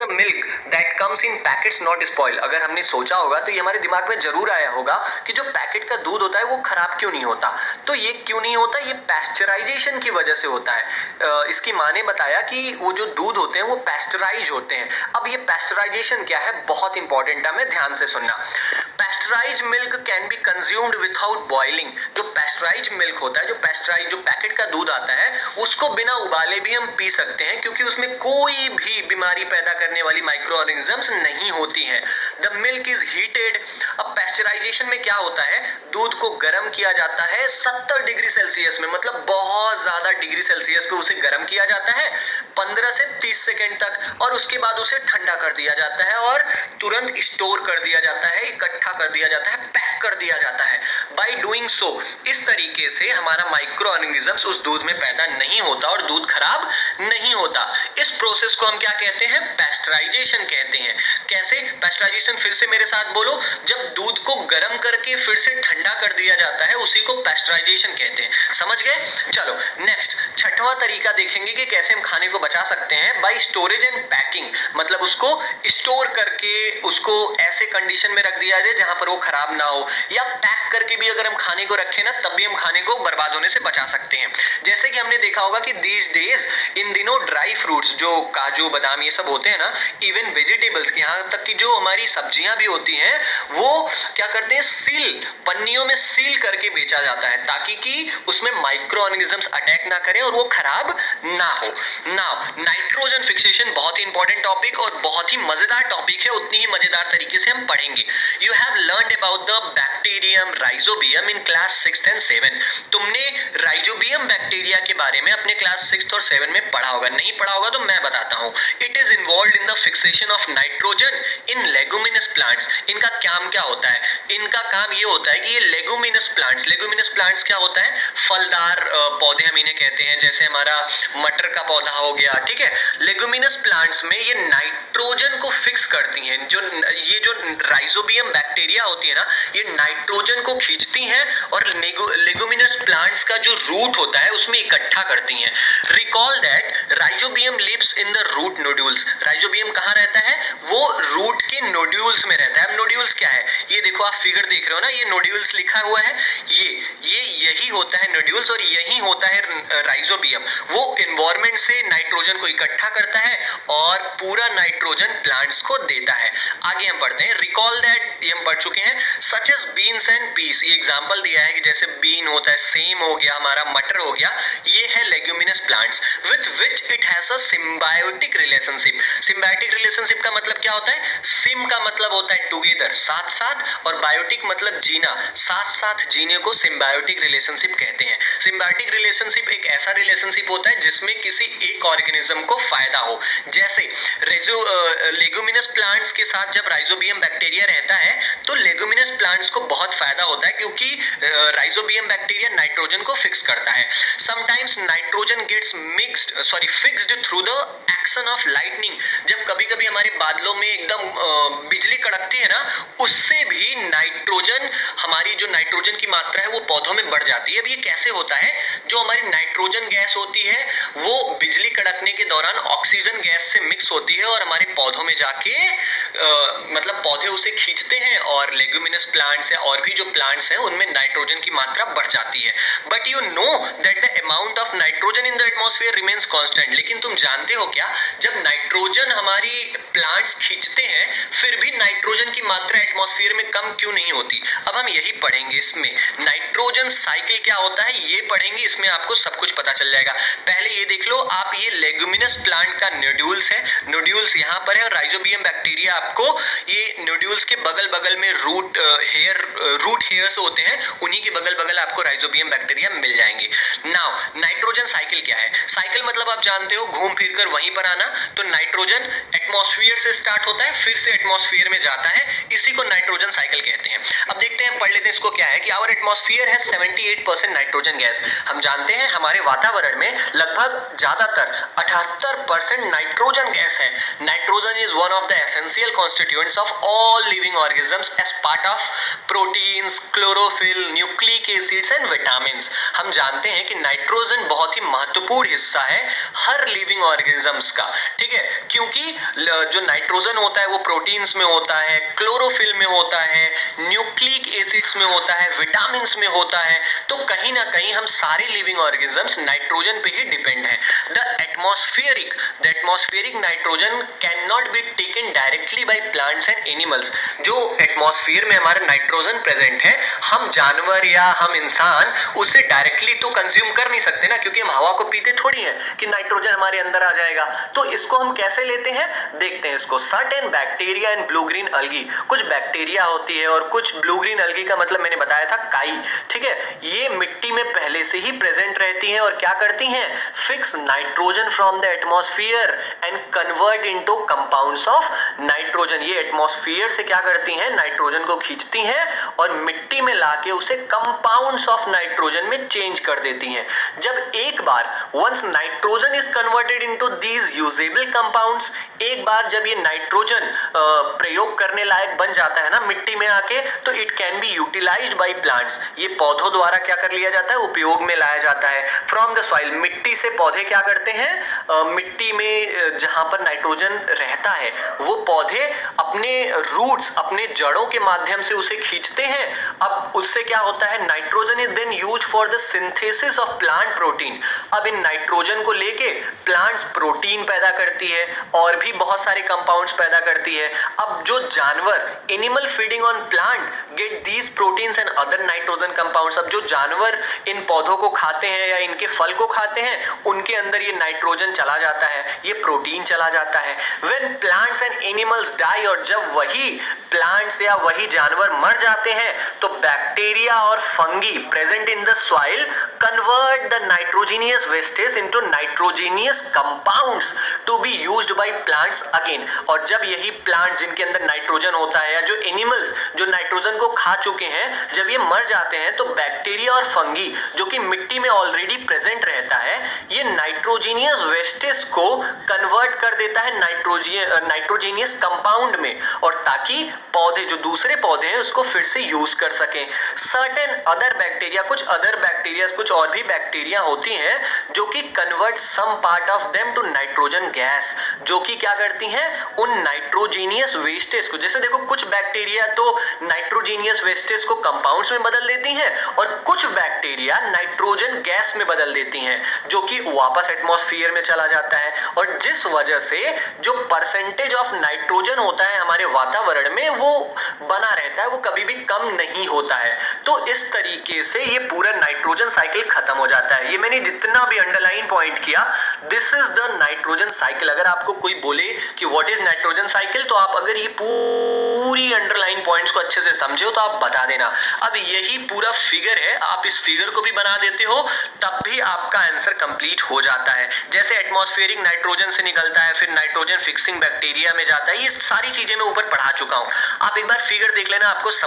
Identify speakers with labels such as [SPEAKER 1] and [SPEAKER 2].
[SPEAKER 1] Milk that comes in packets not spoil. अगर हमने सोचा होगा तो ये हमारे दिमाग में जरूर आया होगा कि जो पैकेट का दूध होता है वो खराब क्यों नहीं होता। तो ये क्यों नहीं होता, ये पैस्चराइजेशन की वजह से होता है। इसकी माँ ने बताया कि वो जो दूध होते हैं वो पैस्चराइज होते हैं। अब ये पैस्चराइजेशन क्या है, बहुत इंपॉर्टेंट है, ध्यान से सुनना। Pasteurise milk can be consumed without boiling. जो पैस्चराइज मिल्क होता है, जो पैकेट का दूध आता है, उसको बिना उबाले भी हम पी सकते हैं क्योंकि उसमें कोई भी बीमारी पैदा करने वाली माइक्रो ऑर्गेनिजम्स नहीं होती हैं। The milk is heated. अब पैस्चराइजेशन में क्या होता है, दूध को गर्म किया जाता है 70 डिग्री सेल्सियस में, मतलब बहुत ज्यादा डिग्री सेल्सियस पे उसे गर्म किया जाता है 15 से 30 सेकेंड तक, और उसके बाद उसे ठंडा कर दिया जाता है और तुरंत स्टोर कर दिया जाता है, इकट्ठा कर दिया जाता है, पैक कर दिया जाता है। बाई डूइंग सो, इस तरीके से हमारा माइक्रो ऑर्गेनिजम्स उस दूध में पैदा नहीं होता और दूध खराब नहीं होता। इस प्रोसेस को हम क्या कहते हैं, पैस्चराइजेशन कहते हैं। कैसे पैस्चराइजेशन, फिर से मेरे साथ बोलो। जब दूध को गर्म करके फिर से ठंडा कर दिया जाता है उसी को पैस्चराइजेशन कहते हैं। समझ गए? चलो नेक्स्ट, छठवां तरीका देखेंगे कि कैसे हम खाने को बचा सकते हैं, बाय स्टोरेज एंड पैकिंग। मतलब उसको स्टोर करके उसको ऐसे कंडीशन में रख दिया जाए जहां पर वो खराब ना हो, या पैक करके भी अगर हम खाने को रखें ना तब भी हम खाने को बर्बाद होने से बचा सकते हैं। जैसे कि हमने देखा होगा कि दीज डेज, इन दिनों ड्राई फ्रूट्स जो काजू बादाम ये सब होते हैं ना, इवन वेजिटेबल्स, यहाँ तक कि जो हमारी सब्जियां भी होती हैं वो क्या करते हैं, सील, पन्नियों में सील करके बेचा जाता है ताकि कि उसमें माइक्रो ऑर्गेनिजम्स अटैक ना करें और वो खराब ना हो। नाउ नाइट्रोजन फिक्सेशन बहुत ही इंपॉर्टेंट टॉपिक और बहुत ही मजेदार टॉपिक है, उतनी ही मजेदार तरीके से हम पढ़ेंगे। You have learned about the bacterium rhizobium in class 6 and 7। तुमने राइजोबियम बैक्टीरिया के बारे में अपने क्लास 6 और 7 में पढ़ा होगा, नहीं पढ़ा होगा तो मैं बताता हूँ। It is involve in the fixation of nitrogen in leguminous plants. इनका काम क्या होता है, इनका काम ये होता है कि ये लेगुमिनस प्लांट्स क्या होता है, फलदार पौधे हम इन्हें कहते हैं, जैसे हमारा मटर का पौधा हो गया, ठीक है। लेगुमिनस प्लांट्स में ये नाइट्रोजन को फिक्स करती हैं। ये जो राइजोबियम बैक्टीरिया होती है ना, ये नाइट्रोजन को खींचती हैं और लेगुमिनस प्लांट्स का जो रूट होता है उसमें इकट्ठा करती हैं। Recall that rhizobium lives in the root nodules. Rhizobium कहाँ रहता है, वो रूट के नोड्यूल्स में रहता है। अब नोड्यूल्स क्या है, ये देखो आप फिगर देख रहे हो ना, ये नोड्यूल्स लिखा हुआ है, यही होता है नोड्यूल्स और यही होता है राइजोबियम। वो एनवायरनमेंट से नाइट्रोजन को इकट्ठा करता है और पूरा नाइट्रोजन प्लांट्स को देता है। आगे हम पढ़ते हैं, रिकॉल दैट, ये हम पढ़ चुके हैं, such as beans and peas. ये एग्जांपल दिया है कि जैसे बीन होता है, सेम हो गया, हमारा मटर हो गया, ये है leguminous plants with which it has a symbiotic relationship. Symbiotic relationship का मतलब क्या होता है, सिम का मतलब होता है टुगेदर, साथ साथ, और बायोटिक मतलब जीना, साथ साथ जीने को सिम्बायोटिक रिलेशनशिप कहते हैं। सिम्बायोटिक रिलेशनशिप एक ऐसा रिलेशनशिप होता है जिसमें किसी एक ऑर्गेनिज्म को फायदा हो। जैसे लेगुमिनस प्लांट्स के साथ जब राइजोबियम बैक्टीरिया रहता है तो लेगुमिनस प्लांट्स को बहुत फायदा होता है क्योंकि राइजोबियम बैक्टीरिया नाइट्रोजन को फिक्स करता है। Sometimes nitrogen gets fixed through the action of lightning. जब कभी कभी हमारे बादलों में एकदम बिजली कड़कती है ना, उससे भी नाइट्रोजन, हमारी जो नाइट्रोजन की मात्रा है वो पौधों में बढ़ जाती है। अब ये कैसे होता है, जो हमारी नाइट्रोजन गैस होती है वो बिजली कड़कने के दौरान ऑक्सीजन गैस से मिक्स होती है और हमारे पौधों में जाके मतलब पौधे उसे खींचते हैं और लेग्यूमिनस प्लांट्स या और भी जो प्लांट्स हैं उनमें नाइट्रोजन की मात्रा बढ़ जाती है। But you know that the amount of nitrogen in the atmosphere remains constant. लेकिन तुम जानते हो क्या, जब नाइट्रोजन हमारी प्लांट्स खींचते हैं फिर भी नाइट्रोजन की मात्रा एटमॉस्फेयर में कम क्यों नहीं होती। अब हम यही पढ़ेंगे, इसमें नाइट्रोजन साइकिल क्या होता है ये पढ़ेंगे, इसमें आपको सब कुछ पता चल जाएगा। पहले ये देख लो आप, ये लेग्यूमिनस प्लांट का नोड्यूल्स है, नोड्यूल्स यहाँ पर है, और राइजोबियम बैक्टीरिया आपको ये नोड्यूल्स के बगल बगल में रूट हेयर्स होते हैं, उन्हीं के बगल बगल आपको राइजोबियम बैक्टीरिया मिल जाएंगे। नाउ नाइट्रोजन साइकिल क्या है, साइकिल मतलब आप जानते हो घूम फिर कर वहीं पर आना। तो नाइट्रोजन एटमॉस्फेयर से स्टार्ट होता है फिर से एटमॉस्फेयर में जाता है, इसी को नाइट्रोजन साइकिल कहते हैं। अब देखते हैं, पढ़ लेते हैं इसको क्या है कि आवर एटमॉस्फेयर है 78% नाइट्रोजन गैस। हम जानते हैं हमारे वातावरण में लगभग ज्यादातर 78% नाइट्रोजन गैस है। Nitrogen is one of the essential constituents of all living organisms as part of proteins, chlorophyll, nucleic acids and vitamins. हम जानते हैं कि नाइट्रोजन बहुत ही महत्वपूर्ण हिस्सा है हर लिविंग ऑर्गेनिजम्स का, ठीक है, क्योंकि जो नाइट्रोजन होता है वो प्रोटीन्स में होता है, क्लोरोफिल में होता है, न्यूक्लिक एसिड्स में होता है, विटामिन्स में होता है। तो कहीं ना कहीं हम सारे लिविंग ऑर्गेनिजम्स नाइट्रोजन पे ही डिपेंड हैं। The atmospheric nitrogen can not be taken directly by plants and animals. जो एटमॉस्फेयर में हमारा नाइट्रोजन प्रेजेंट है, हम जानवर या हम इंसान उसे डायरेक्टली तो कंज्यूम कर नहीं सकते ना, क्योंकि हम हवा को पीते थोड़ी है कि नाइट्रोजन हमारे अंदर आ जाएगा। तो इसको हम कैसे लेते हैं, देखते हैं इसको। Certain bacteria and blue green अलगी, कुछ बैक्टीरिया होती है और कुछ ब्लू ग्रीन अलगी का मतलब मैंने बताया था काई, ठीक है। ये मिट्टी में पहले से ही प्रेजेंट रहती हैं और क्या करती हैं, fix nitrogen from the atmosphere and convert into compounds of nitrogen. ये एटमॉस्फेयर से क्या करती हैं, नाइट्रोजन को खींचती हैं और मिट्टी में लाके उसे कंपाउंड्स ऑफ नाइट्रोजन में चेंज कर देती हैं। जब एक बार once nitrogen is converted into these usable compounds, एक बार जब ये नाइट्रोजन प्रयोग करने लायक बन जाता है ना मिट्टी में आके, तो it can be utilized by plants. ये पौधों द्वारा क्या कर लिया जाता है, उपयोग में लाया जाता है। फ्रॉम द सॉइल, मिट्टी से पौधे क्या करते हैं, मिट्टी में जहां पर नाइट्रोजन रहता है वो पौधे अपने रूट्स, अपने जड़ों के माध्यम से उसे खींचते हैं। अब उससे क्या होता है, nitrogen is then used for the synthesis of plant protein. अब इन नाइट्रोजन को लेके प्लांट्स प्रोटीन पैदा करती है और भी बहुत सारे कंपाउंड्स पैदा करती है। अब जो जानवर, animal feeding on plant get these proteins and other nitrogen compounds. अब जो जानवर इन पौधों को खाते हैं या इनके फल को खाते हैं, उनके अंदर ये नाइट्रोजन चला जाता है, ये प्रोटीन चला जाता है। When plants and animals die, और जब वही प्लांट्स या वही जानवर मर जाते हैं, तो बैक्टीरिया और fungi present in the soil convert the nitrogenous wastage into nitrogenous compounds to be used by plants again. और जब यही प्लांट जिनके अंदर नाइट्रोजन होता है या जो एनिमल्स जो नाइट्रोजन को खा चुके हैं, जब ये मर जाते हैं, तो बैक्टीरिया और फंगी जो कि मिट्टी में ऑलरेडी प्रेजेंट रहता है, ये नाइट्रोजीनियस वेस्टेज को कन्वर्ट कर देता है नाइट्रोजीनियस कंपाउंड में, और ताकि पौधे, जो दूसरे पौधे हैं, उसको फिर से यूज कर सकें। सर्टेन अदर बैक्टीरिया, कुछ अदर बैक्टीरिया, कुछ और भी बैक्टीरिया होती हैं जो कि convert some part of them to nitrogen gas, जो कि क्या करती हैं, उन नाइट्रोजीनियस वेस्टेज को, जैसे देखो कुछ बैक्टीरिया तो नाइट्रोजीनियस वेस्टेज को कंपाउंड्स में बदल देती हैं और कुछ बैक्टीरिया नाइट्रोजन गैस में बदल देती हैं, जो कि वापस एटमॉस्फेयर में चला जाता है। और जिस वजह से जो परसेंटेज ऑफ नाइट्रोजन होता है हमारे वातावरण में, वो बना रहता है, वो कभी भी कम नहीं होता है। तो इस तरीके से ये पूरा नाइट्रोजन साइकिल खत्म हो जाता है। ये मैंने जितना भी अंडरलाइन पॉइंट किया, this is the nitrogen cycle. अगर आपको कोई बोले कि व्हाट इज नाइट्रोजन साइकिल, तो आप अगर ये पूरी अंडरलाइन पॉइंट्स को अच्छे से समझे हो तो आप बता देना। अब यही पूरा फिगर है, आप इस फिगर को भी बना देते हो, तब भी आपका आंसर कंप्लीट हो जाता है। जैसे एटमॉस्फेरिक नाइट्रोजन से निकलता है, फिर नाइट्रोजन फिक्सिंग बैक्टीरिया में जाता है, ये सारी चीजें मैं ऊपर पढ़ा चुका हूं। आप एक बार फिगर देख लेना, आपको समझ